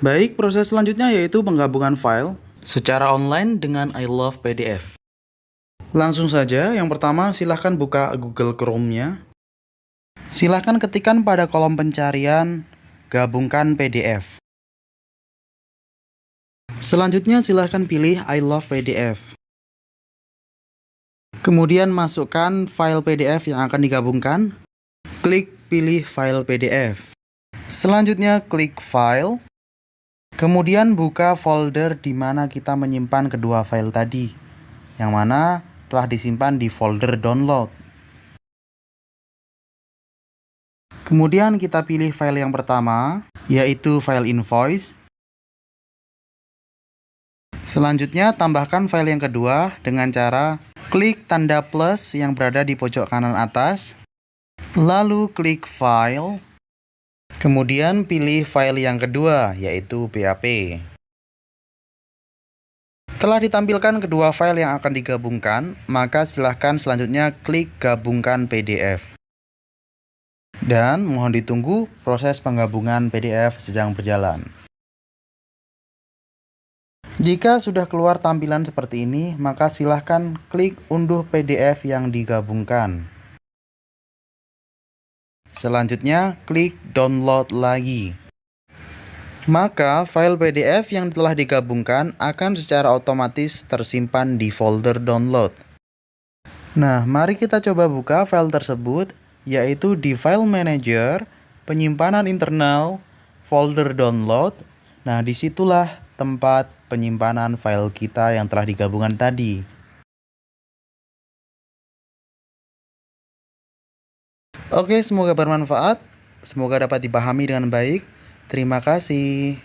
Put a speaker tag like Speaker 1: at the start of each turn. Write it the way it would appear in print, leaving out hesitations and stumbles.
Speaker 1: Baik, proses selanjutnya yaitu penggabungan file secara online dengan I Love PDF. Langsung saja, yang pertama silahkan buka Google Chrome-nya. Silahkan ketikkan pada kolom pencarian gabungkan PDF. Selanjutnya silahkan pilih I Love PDF. Kemudian masukkan file PDF yang akan digabungkan. Klik pilih file PDF. Selanjutnya klik File. Kemudian buka folder di mana kita menyimpan kedua file tadi, yang mana telah disimpan di folder download. Kemudian kita pilih file yang pertama, yaitu file invoice. Selanjutnya tambahkan file yang kedua dengan cara klik tanda plus yang berada di pojok kanan atas, lalu klik File. Kemudian pilih file yang kedua, yaitu BAP. Telah ditampilkan kedua file yang akan digabungkan, maka silahkan selanjutnya klik Gabungkan PDF. Dan mohon ditunggu, proses penggabungan PDF sedang berjalan. Jika sudah keluar tampilan seperti ini, maka silahkan klik Unduh PDF yang digabungkan. Selanjutnya, klik Download lagi. Maka, file PDF yang telah digabungkan akan secara otomatis tersimpan di folder download. Nah, mari kita coba buka file tersebut, yaitu di File Manager, Penyimpanan Internal, Folder Download. Nah, disitulah tempat penyimpanan file kita yang telah digabungkan tadi. Oke, semoga bermanfaat. Semoga dapat dipahami dengan baik. Terima kasih.